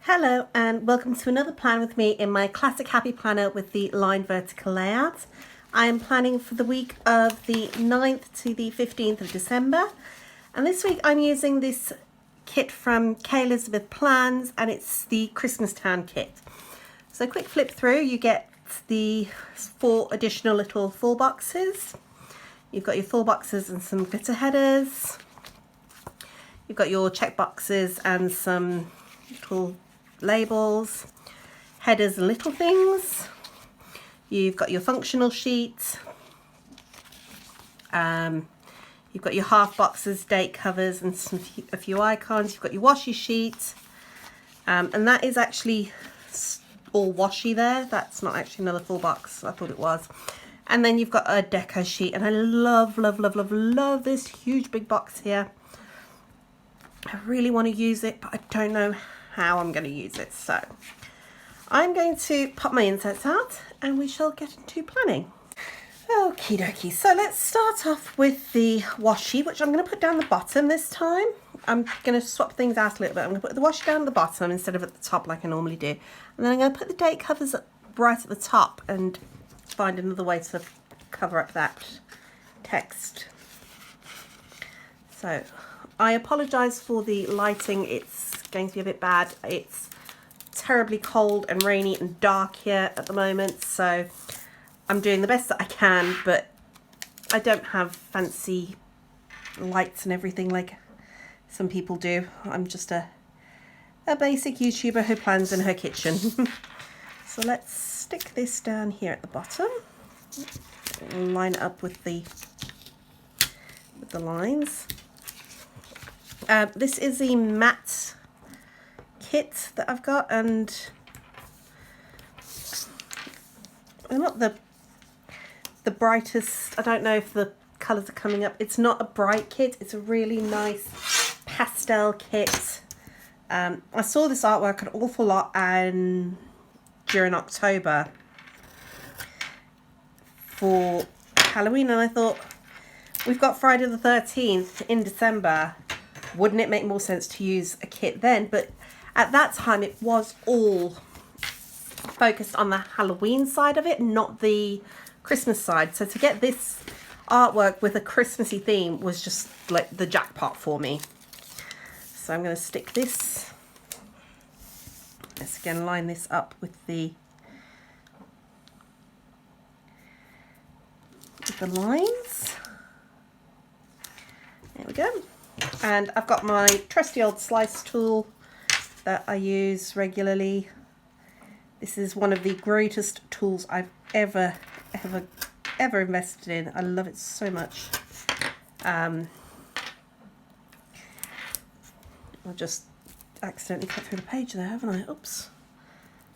Hello and welcome to another plan with me in my classic happy planner with the lined vertical layout. I am planning for the week of the 9th to the 15th of December, and this week I'm using this kit from Kelizabethplans and it's the Christmas Town kit. So quick flip through, you get the 4 additional little full boxes. You've got your full boxes and some glitter headers. You've got your check boxes and some little labels, headers and little things. You've got your functional sheet. You've got your half boxes, date covers and a few icons. You've got your washi sheet. And that is actually all washi there. That's not actually another full box. I thought it was. And then you've got a deco sheet. And I love, love, love, love, love this huge big box here. I really want to use it, but I don't know how I'm going to use it. So I'm going to pop my inserts out and we shall get into planning. Okie dokie, so let's start off with the washi, which I'm going to put down the bottom this time. I'm going to swap things out a little bit. I'm going to put the washi down at the bottom instead of at the top like I normally do. And then I'm going to put the date covers right at the top and find another way to cover up that text. So I apologise for the lighting, it's going to be a bit bad. It's terribly cold and rainy and dark here at the moment, so I'm doing the best that I can, but I don't have fancy lights and everything like some people do. I'm just a basic YouTuber who plans in her kitchen. So let's stick this down here at the bottom, line it up with the lines. This is the matte kit that I've got, and I'm not the brightest. I don't know if the colours are coming up. It's not a bright kit. It's a really nice pastel kit. I saw this artwork an awful lot during October for Halloween, and I thought, we've got Friday the 13th in December. Wouldn't it make more sense to use a kit then? But at that time it was all focused on the Halloween side of it, not the Christmas side. So to get this artwork with a Christmassy theme was just like the jackpot for me. So I'm going to stick this. Let's again line this up with the lines. There we go. And I've got my trusty old slice tool that I use regularly. This is one of the greatest tools I've ever invested in. I love it so much. I've just accidentally cut through the page there, haven't I? Oops.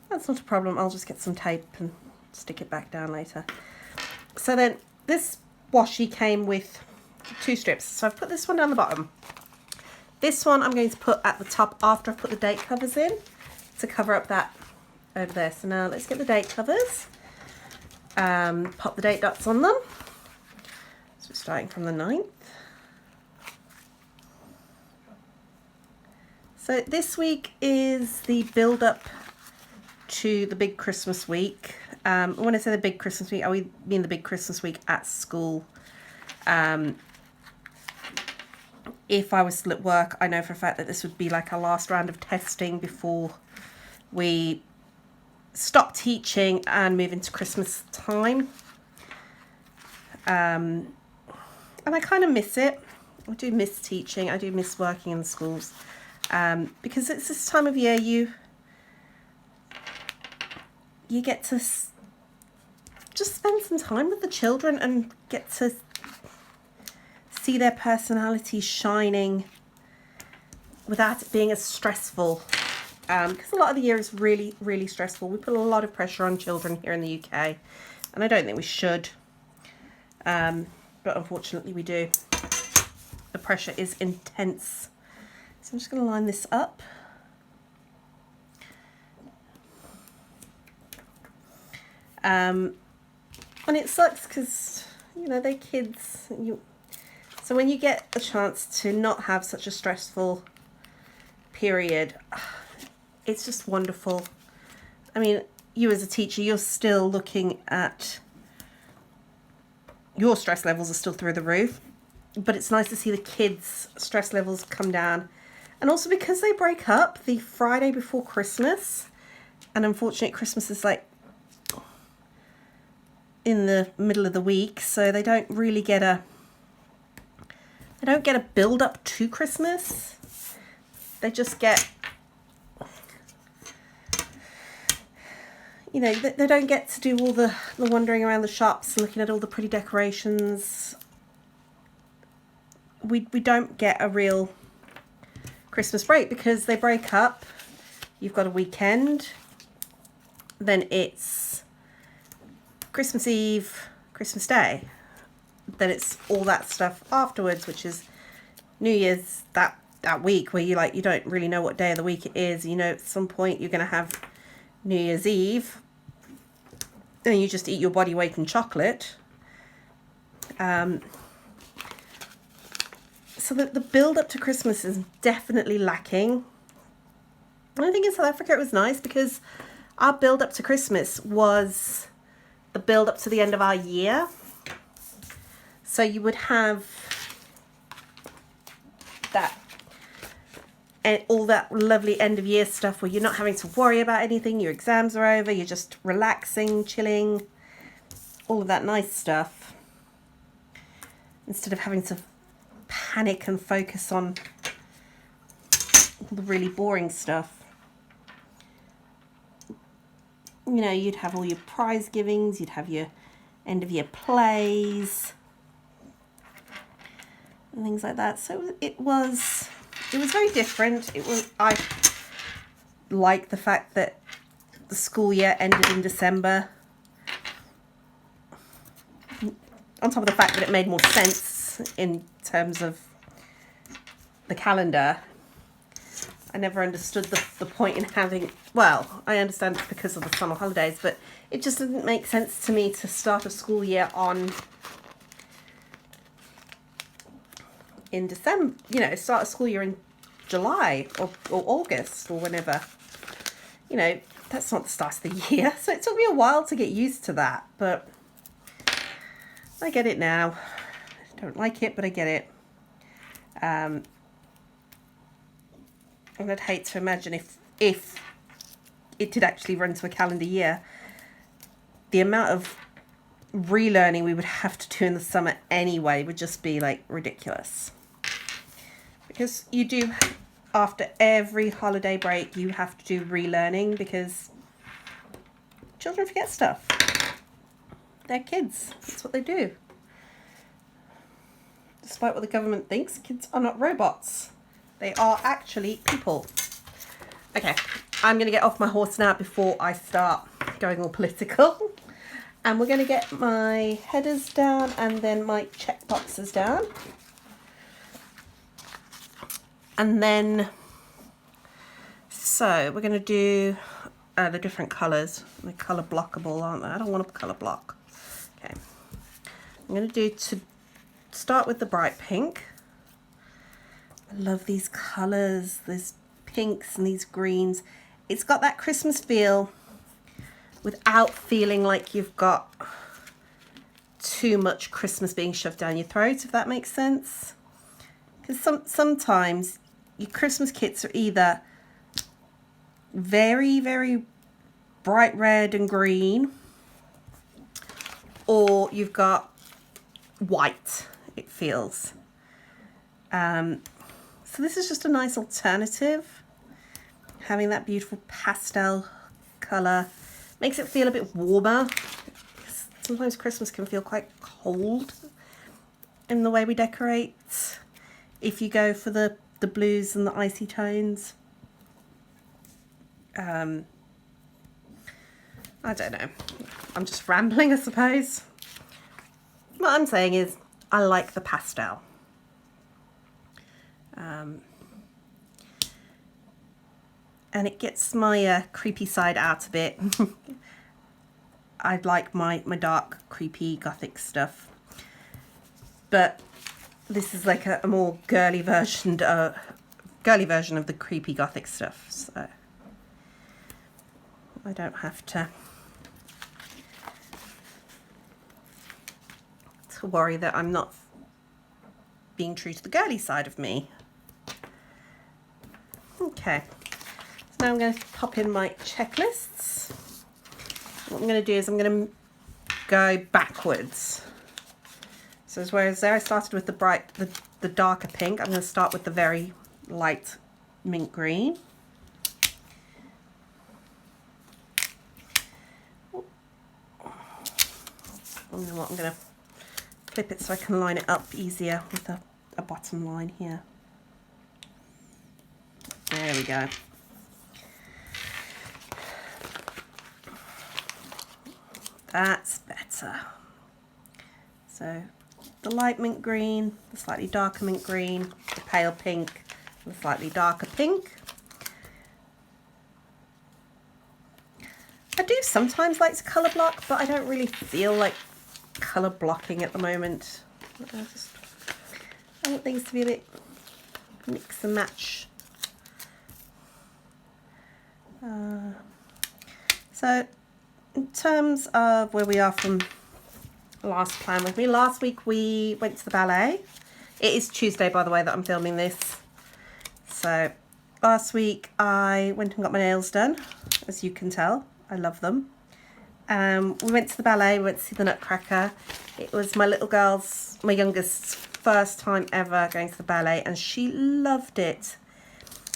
That's not a problem. I'll just get some tape and stick it back down later. So then this washi came with 2 strips. So I've put this one down the bottom. This one I'm going to put at the top after I've put the date covers in to cover up that over there. So now let's get the date covers. Pop the date dots on them. So we're starting from the 9th. So this week is the build up to the big Christmas week. When I say the big Christmas week, I mean the big Christmas week at school. If I was still at work, I know for a fact that this would be like our last round of testing before we stop teaching and move into Christmas time. And I kind of miss it. I do miss teaching. I do miss working in the schools. Because it's this time of year you get to just spend some time with the children and get to see their personalities shining without it being as stressful, because a lot of the year is really, really stressful. We put a lot of pressure on children here in the UK, and I don't think we should, but unfortunately we do. The pressure is intense. So I'm just going to line this up. And it sucks because, you know, they're kids. So when you get a chance to not have such a stressful period, it's just wonderful. I mean, you as a teacher, you're still looking at, your stress levels are still through the roof, but it's nice to see the kids' stress levels come down. And also because they break up the Friday before Christmas, and unfortunately Christmas is like in the middle of the week, so they don't really get a build up to Christmas. They just get, you know, they don't get to do all the wandering around the shops and looking at all the pretty decorations. We don't get a real Christmas break because they break up. You've got a weekend, then it's Christmas Eve, Christmas Day, then it's all that stuff afterwards, which is New Year's, that week where you don't really know what day of the week it is. You know, at some point you're going to have New Year's Eve, and you just eat your body weight in chocolate. So the build up to Christmas is definitely lacking. And I think in South Africa it was nice because our build up to Christmas was the build up to the end of our year. So you would have that, and all that lovely end of year stuff where you're not having to worry about anything, your exams are over, you're just relaxing, chilling, all of that nice stuff, instead of having to panic and focus on the really boring stuff. You know, you'd have all your prize givings, you'd have your end of year plays and things like that. So it was very different. I like the fact that the school year ended in December, on top of the fact that it made more sense in terms of the calendar. I never understood the point in having, well, I understand it's because of the summer holidays, but it just didn't make sense to me to start a school year in December, you know, start a school year in July or August or whenever. You know, that's not the start of the year. So it took me a while to get used to that, but I get it now. I don't like it, but I get it. And I'd hate to imagine if it did actually run to a calendar year, the amount of relearning we would have to do in the summer anyway would just be like ridiculous. Because you do, after every holiday break, you have to do relearning because children forget stuff. They're kids. That's what they do. Despite what the government thinks, kids are not robots. They are actually people. Okay, I'm going to get off my horse now before I start going all political. And we're going to get my headers down and then my check boxes down. And then, so we're going to do the different colours. They're colour blockable, aren't they? I don't want a colour block. Okay. I'm going to do, to start with the bright pink. I love these colours, these pinks and these greens. It's got that Christmas feel without feeling like you've got too much Christmas being shoved down your throat, if that makes sense. Because sometimes your Christmas kits are either very, very bright red and green, or you've got white, it feels. So this is just a nice alternative. Having that beautiful pastel colour makes it feel a bit warmer. Sometimes Christmas can feel quite cold in the way we decorate if you go for the blues and the icy tones. I don't know. I'm just rambling, I suppose. What I'm saying is I like the pastel. And it gets my creepy side out a bit. I'd like my dark, creepy, gothic stuff. But this is like a more girly version of the creepy, gothic stuff. So I don't have to worry that I'm not being true to the girly side of me. Okay, so now I'm going to pop in my checklists. What I'm going to do is I'm going to go backwards. So whereas there I started with the darker pink, I'm going to start with the very light mint green. And then what I'm going to flip it so I can line it up easier with a bottom line here. There we go. That's better. So the light mint green, the slightly darker mint green, the pale pink, the slightly darker pink. I do sometimes like to colour block, but I don't really feel like colour blocking at the moment. I want things to be a bit mix and match. So in terms of where we are from last plan with me, last week we went to the ballet. It is Tuesday, by the way, that I'm filming this. So last week I went and got my nails done, as you can tell. I love them. We went to the ballet, we went to see the Nutcracker. It was my little girl's, my youngest's first time ever going to the ballet, and she loved it.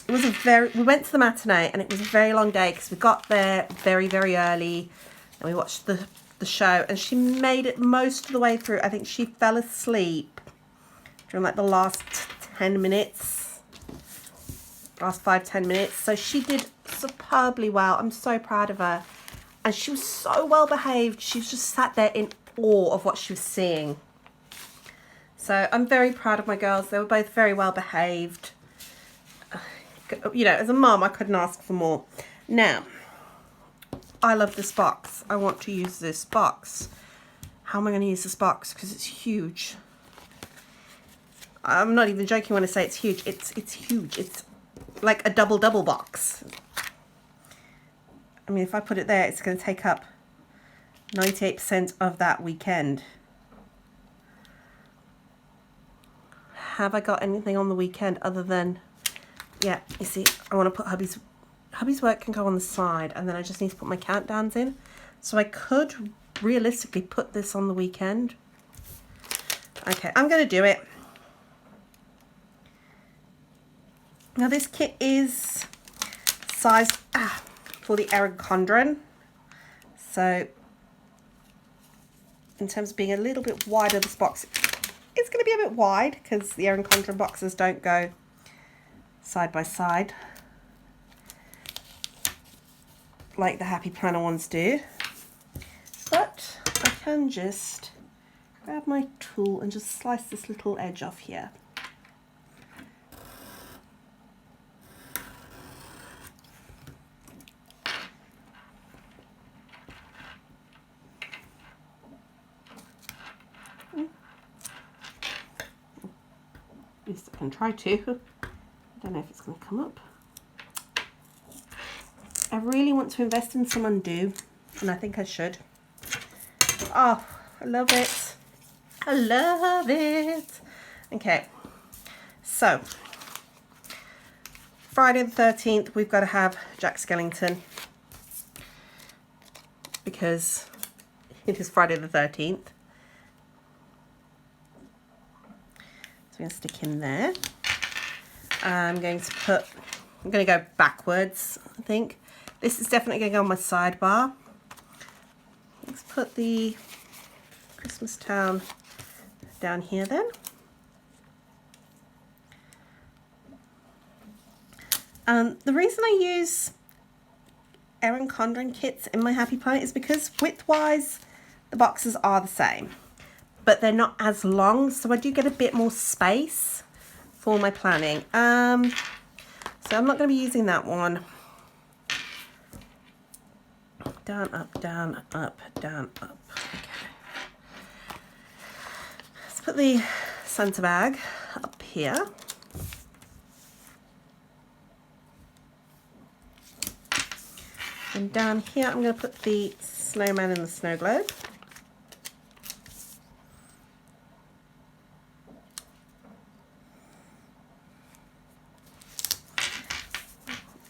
It was we went to the matinee, and it was a very long day because we got there very, very early and we watched the show, and she made it most of the way through. I think she fell asleep during like the last 10 minutes, last 5-10 minutes. So she did superbly well. I'm so proud of her. And she was so well behaved. She was just sat there in awe of what she was seeing. So I'm very proud of my girls. They were both very well behaved. You know, as a mum, I couldn't ask for more. Now, I love this box. I want to use this box. How am I going to use this box? Because it's huge. I'm not even joking when I say it's huge. It's huge. It's like a double box. I mean, if I put it there, it's going to take up 98% of that weekend. Have I got anything on the weekend other than... Yeah, you see, I want to put hubby's work can go on the side, and then I just need to put my countdowns in. So I could realistically put this on the weekend. Okay, I'm going to do it. Now this kit is sized for the Erin Condren. So in terms of being a little bit wider, this box is going to be a bit wide because the Erin Condren boxes don't go side by side like the Happy Planner ones do, but I can just grab my tool and just slice this little edge off here. At least I can try to. I don't know if it's going to come up. I really want to invest in some undo, and I think I should. Oh, I love it. I love it. Okay, so Friday the 13th, we've got to have Jack Skellington because it is Friday the 13th. So I'm going to stick him there. I'm going to go backwards, I think. This is definitely going to go on my sidebar. Let's put the Christmas Town down here then. The reason I use Erin Condren kits in my Happy Planner is because width-wise, the boxes are the same, but they're not as long, so I do get a bit more space for my planning. So I'm not going to be using that one. Down, up, down, up, down, up. Okay. Let's put the Santa bag up here. And down here I'm going to put the snowman and the snow globe.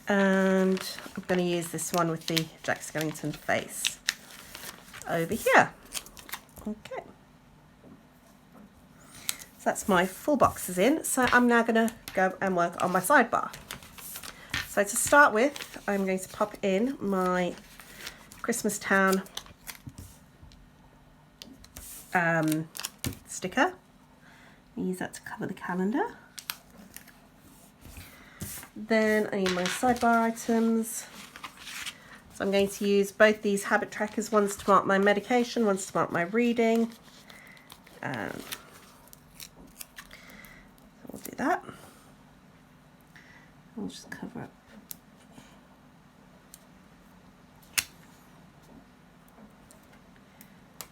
And I'm going to use this one with the Jack Skellington face over here. Okay. So that's my full boxes in. So I'm now going to go and work on my sidebar. So to start with, I'm going to pop in my Christmas Town sticker. Use that to cover the calendar. Then I need my sidebar items. So I'm going to use both these habit trackers, one's to mark my medication, one's to mark my reading. So we'll do that. I'll just cover up.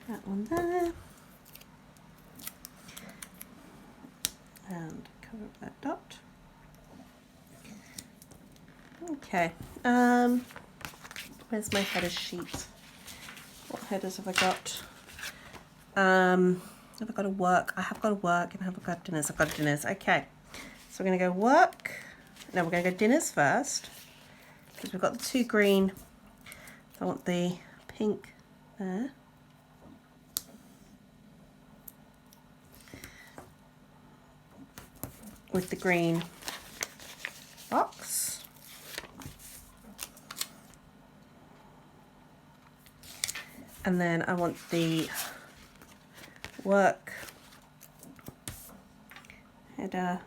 That one there. And cover up that dot. Okay, where's my header sheet? What headers have I got? Have I got a work? I have got a work and have I got dinners? I've got dinners. Okay, so we're going to go work. No, we're going to go dinners first because we've got the 2 green. So I want the pink there. With the green box. And then I want the work header.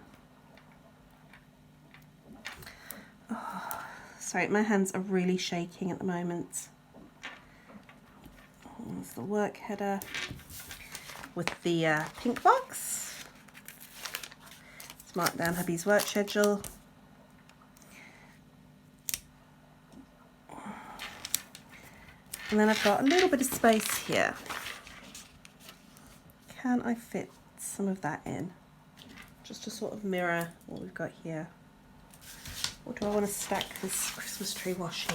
Oh, sorry, my hands are really shaking at the moment. There's the work header with the pink box. Let's mark down hubby's work schedule. And then I've got a little bit of space here. Can I fit some of that in? Just to sort of mirror what we've got here. Or do I want to stack this Christmas tree washi?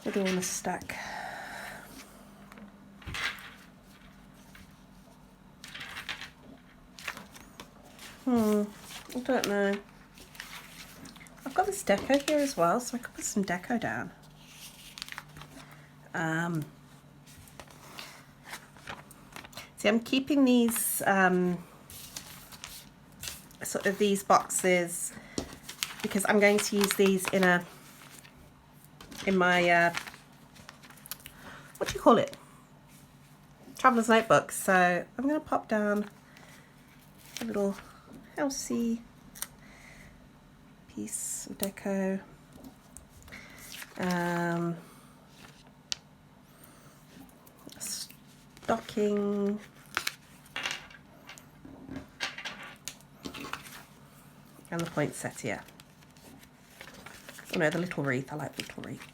What do I want to stack? I don't know. I've got this deco here as well, so I could put some deco down. See, I'm keeping these sort of these boxes because I'm going to use these in my what do you call it? Traveler's notebook. So I'm going to pop down a little housey piece of deco. Stocking. And the poinsettia. Oh no, the little wreath. I like the little wreath.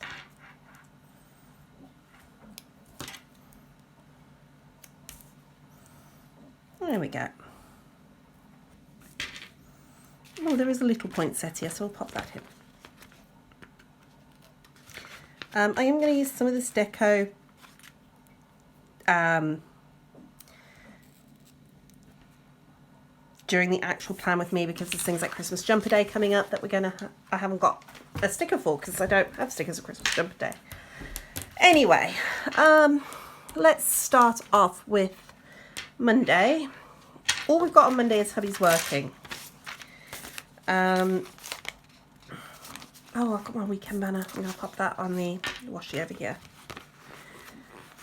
There we go. Oh, there is a little poinsettia, so we'll pop that in. I am going to use some of this deco during the actual plan with me because there's things like Christmas Jumper Day coming up that we're going to I haven't got a sticker for because I don't have stickers of Christmas Jumper Day. Anyway, let's start off with Monday. All we've got on Monday is hubby's working. Oh, I've got my weekend banner. I'm going to pop that on the washi over here.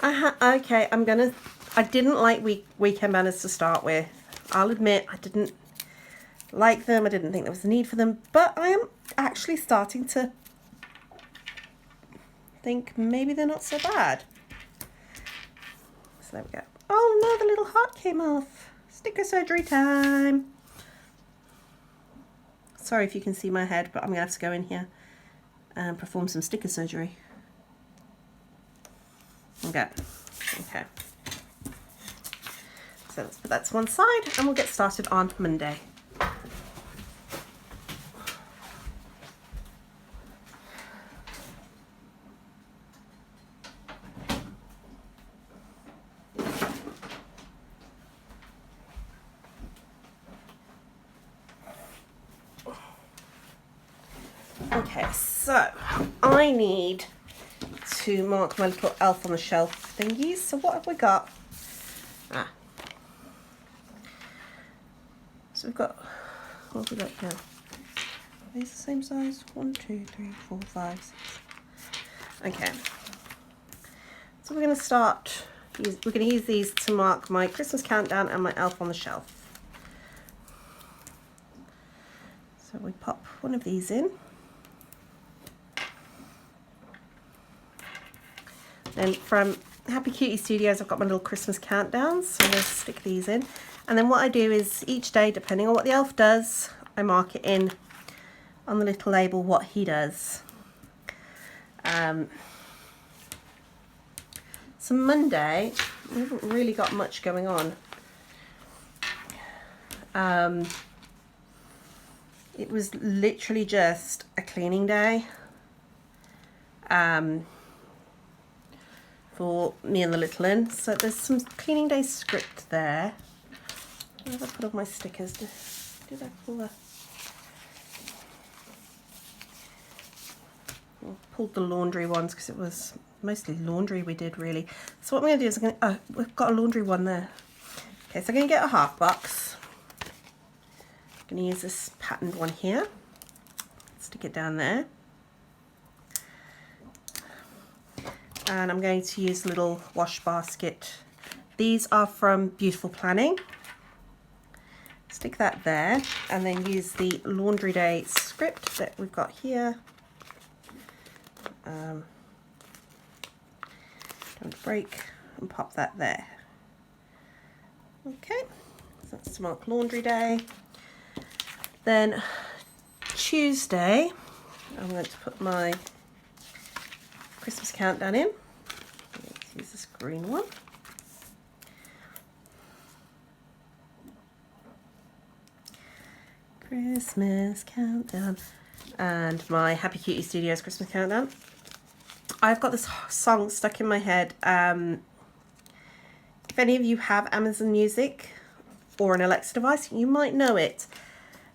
Okay, I didn't like weekend banners to start with. I'll admit I didn't like them. I didn't think there was a need for them. But I am actually starting to think maybe they're not so bad. So there we go. Oh no, the little heart came off. Sticker surgery time. Sorry if you can see my head, but I'm going to have to go in here and perform some sticker surgery. Okay. So let's put that to one side and we'll get started on Monday. Okay, so I need to mark my little elf on the shelf thingies. So what have we got? So we've got, what have we got here? Are these the same size? 1, 2, 3, 4, 5, 6. Okay. So we're going to start, we're going to use these to mark my Christmas countdown and my elf on the shelf. So we pop one of these in. Then from Happy Cutie Studios, I've got my little Christmas countdowns, so I'm going to stick these in. And then what I do is each day, depending on what the elf does, I mark it in on the little label what he does. So Monday, we haven't really got much going on. It was literally just a cleaning day for me and the little one. So there's some cleaning day script there. Where did I put all my stickers? Did I pull the... I pulled the laundry ones because it was mostly laundry we did really. So what I'm going to do is we've got a laundry one there. Okay, so I'm going to get a half box. I'm going to use this patterned one here. Stick it down there. And I'm going to use a little wash basket. These are from Beautiful Planning. Stick that there and then use the Laundry Day script that we've got here. Don't break, and pop that there. Okay, so that's to mark Laundry Day. Then Tuesday, I'm going to put my Christmas countdown in. Let's use this green one. Christmas countdown. And my Happy Cutie Studios Christmas countdown. I've got this song stuck in my head. If any of you have Amazon Music or an Alexa device, you might know it.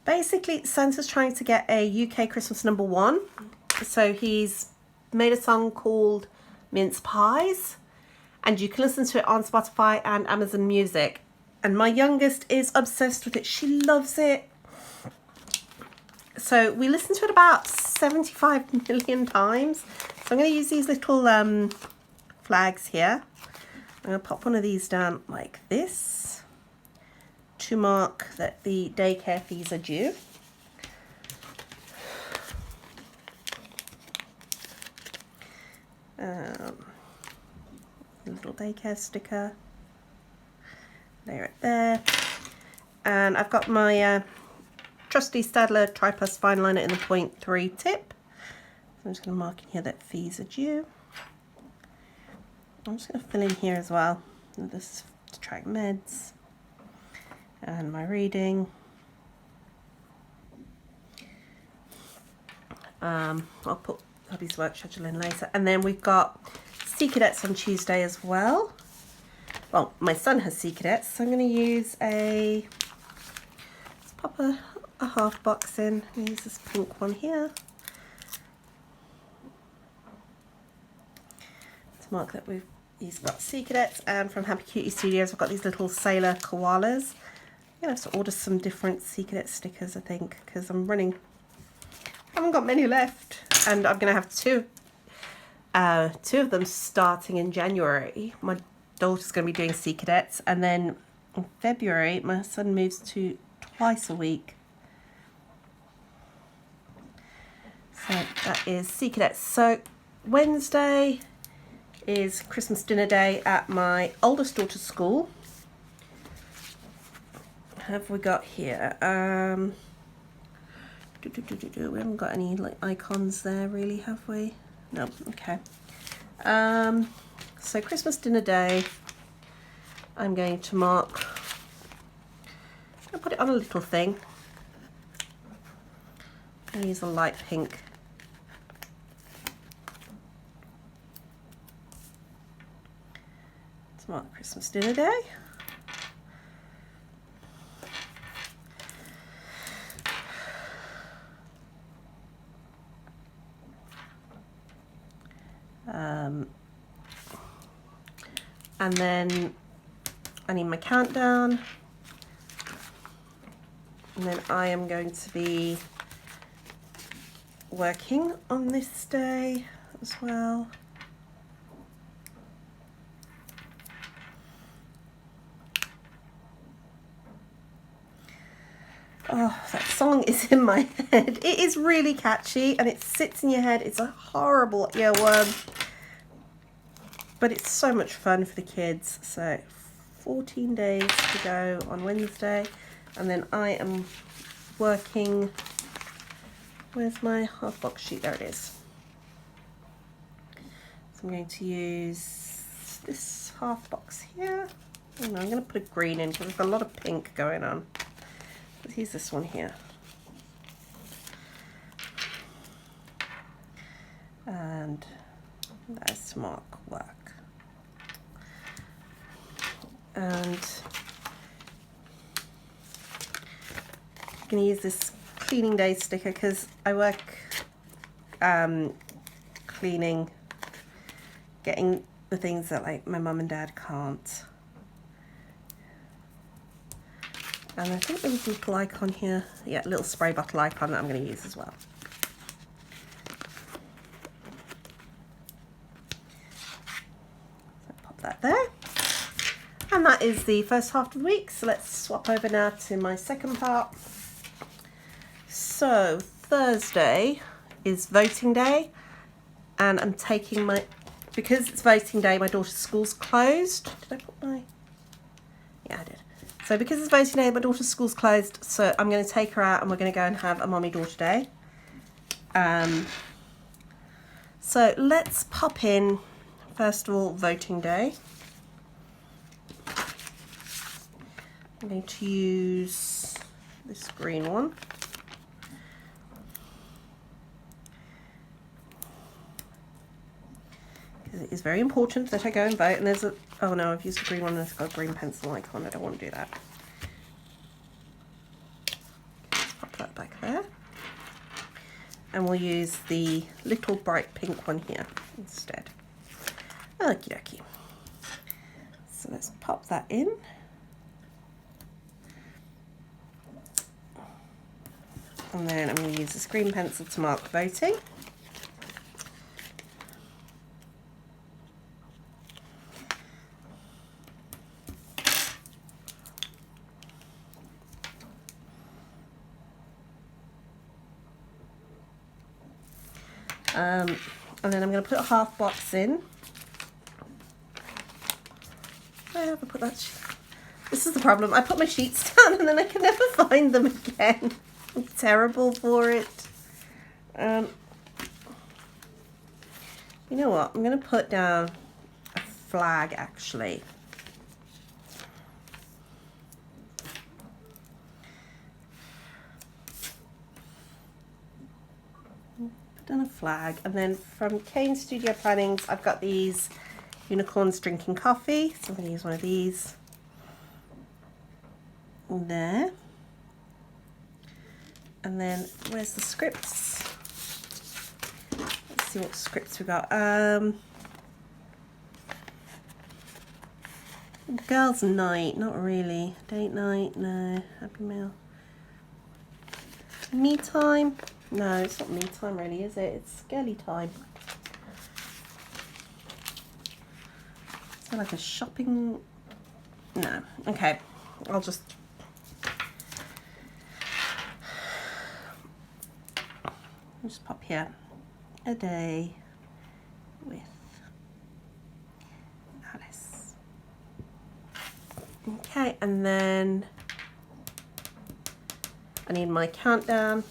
Basically, Santa's trying to get a UK Christmas #1. So he's made a song called Mince Pies. And you can listen to it on Spotify and Amazon Music. And my youngest is obsessed with it. She loves it. So we listened to it about 75 million times. So I'm going to use these little flags here. I'm going to pop one of these down like this to mark that the daycare fees are due. Little daycare sticker. Layer it there. And I've got my trusty Staedtler Tri-Plus fine liner in the 0.3 tip. So I'm just going to mark in here that fees are due. I'm just going to fill in here as well. This is to track meds and my reading. I'll put hubby's work schedule in later. And then we've got Sea Cadets on Tuesday as well. Well, my son has Sea Cadets, so I'm going to use let's pop a half box in. Use this pink one here to mark that he's got Sea Cadets. And from Happy Cutie Studios, I've got these little sailor koalas. I'm going to have to order some different Sea Cadet stickers, I think, because I haven't got many left, and I'm going to have two of them starting in January. My daughter's going to be doing Sea Cadets, and then in February my son moves to twice a week. So that is Sea Cadets. So Wednesday is Christmas dinner day at my oldest daughter's school. Have we got here? We haven't got any like icons there really, have we? No, okay. So Christmas dinner day, I'm going to mark, I'll put it on a little thing. I'll use a light pink. To mark Christmas dinner day. And then I need my countdown. And then I am going to be working on this day as well. Oh, that song is in my head. It is really catchy and it sits in your head. It's a horrible earworm, but it's so much fun for the kids. So 14 days to go on Wednesday, and then I am working. Where's my half box sheet? There it is. So I'm going to use this half box here. Oh no, I'm going to put a green in because there's a lot of pink going on. Let's use this one here. And that's mark work. And I'm going to use this cleaning day sticker because I work cleaning, getting the things that like my mum and dad can't. And I think there was a little icon here. Yeah, a little spray bottle icon that I'm going to use as well. So pop that there. And that is the first half of the week. So let's swap over now to my second part. So Thursday is voting day. And I'm taking my, because it's voting day, my daughter's school's closed. Did I put my, yeah I did. So because it's voting day, my daughter's school's closed, so I'm going to take her out and we're going to go and have a mommy-daughter day. So let's pop in, first of all, voting day. I'm going to use this green one. Because it is very important that I go and vote, and there's a, oh no, I've used a green one and it's got a green pencil icon. I don't want to do that. Let's pop that back there. And we'll use the little bright pink one here instead. Okie dokie. So let's pop that in. And then I'm going to use this green pencil to mark voting. And then I'm going to put a half box in. Where have I put that? This is the problem. I put my sheets down and then I can never find them again. I'm terrible for it. You know what? I'm going to put down a flag actually. Done a flag, and then from Kane Studio Plannings I've got these unicorns drinking coffee, so I'm going to use one of these there. And then where's the scripts? Let's see what scripts we got. Girls' night, not really. Date night, no. Happy meal. Me time. No, it's not me time really, is it? It's girly time. Is there like a shopping? No. Okay. I'll just pop here. A day with Alice. Okay, and then I need my countdown.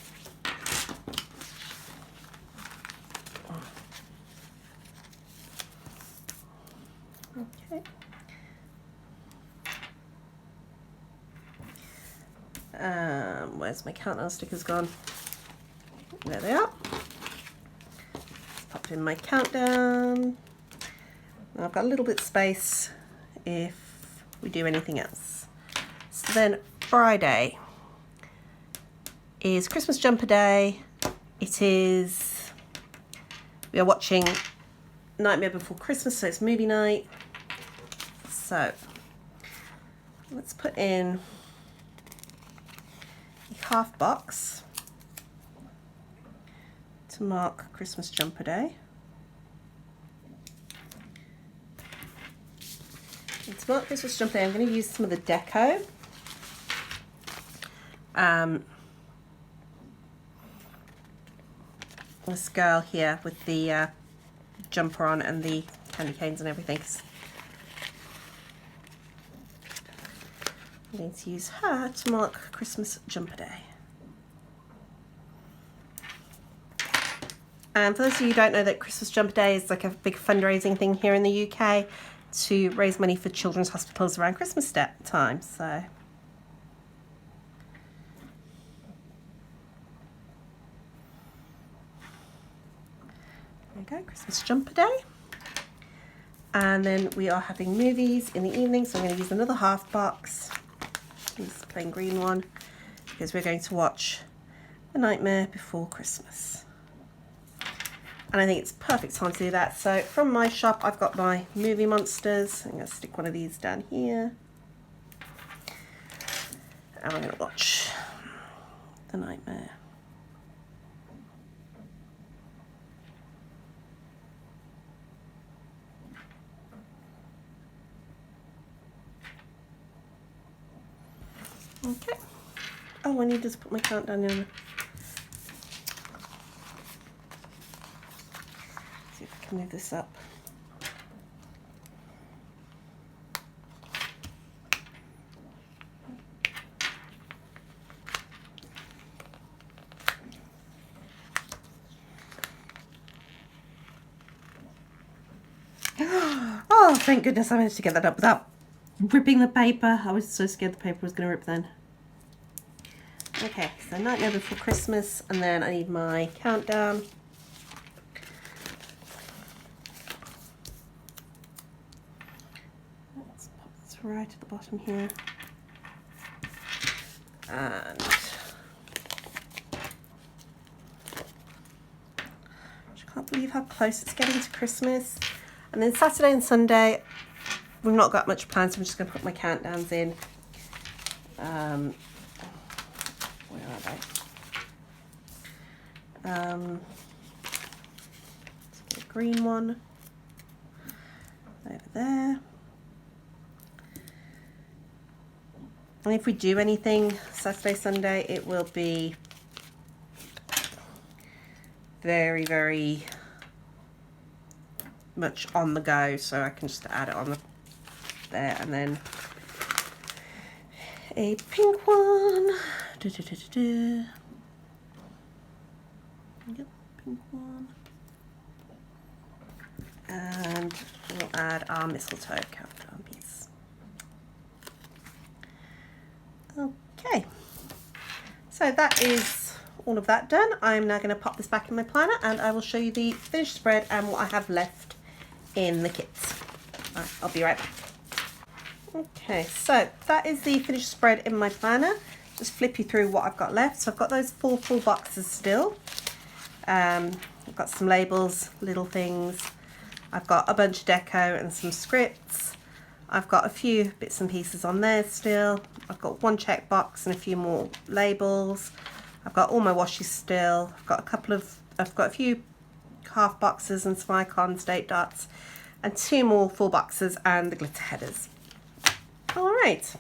Okay. Where's my countdown stickers gone? There they are. Just pop in my countdown. And I've got a little bit of space if we do anything else. So then Friday is Christmas jumper day. It is, we are watching Nightmare Before Christmas, so it's movie night. So let's put in a half box to mark Christmas jumper day. And to mark Christmas jumper day, I'm going to use some of the deco. This girl here with the jumper on and the candy canes and everything. I'm going to use her to mark Christmas jumper day. And for those of you who don't know, that Christmas jumper day is like a big fundraising thing here in the UK to raise money for children's hospitals around Christmas time. So there we go, Christmas jumper day. And then we are having movies in the evening, so I'm going to use another half box. This plain green one, because we're going to watch The Nightmare Before Christmas. And I think it's perfect time to do that. So from my shop, I've got my movie monsters. I'm going to stick one of these down here. And I'm going to watch The Nightmare. Okay. Oh, I need to put my countdown in. See if I can move this up. Oh, thank goodness I managed to get that up without ripping the paper. I was so scared the paper was going to rip then. Okay, so Nightmare Before Christmas, and then I need my countdown. Let's pop this right at the bottom here. And I can't believe how close it's getting to Christmas. And then Saturday and Sunday, we've not got much planned, so I'm just going to put my countdowns in. Where are they? Let's get a green one over there. And if we do anything Saturday, Sunday, it will be very, very much on the go, so I can just add it on there. And then a pink one. Yep, pink one. And we'll add our mistletoe countdown piece. Okay, so that is all of that done. I'm now going to pop this back in my planner, and I will show you the finished spread and what I have left in the kits. All right, I'll be right back. Okay, so that is the finished spread in my planner. Just flip you through what I've got left. So I've got those 4 full boxes still. I've got some labels, little things. I've got a bunch of deco and some scripts. I've got a few bits and pieces on there still. I've got 1 check box and a few more labels. I've got all my washi still. I've got a few half boxes and some icons, date dots, and 2 more full boxes and the glitter headers. Alright,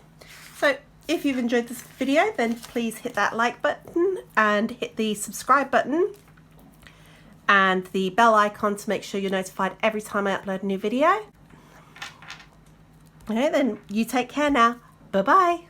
so if you've enjoyed this video, then please hit that like button and hit the subscribe button and the bell icon to make sure you're notified every time I upload a new video. Okay, then you take care now. Bye bye.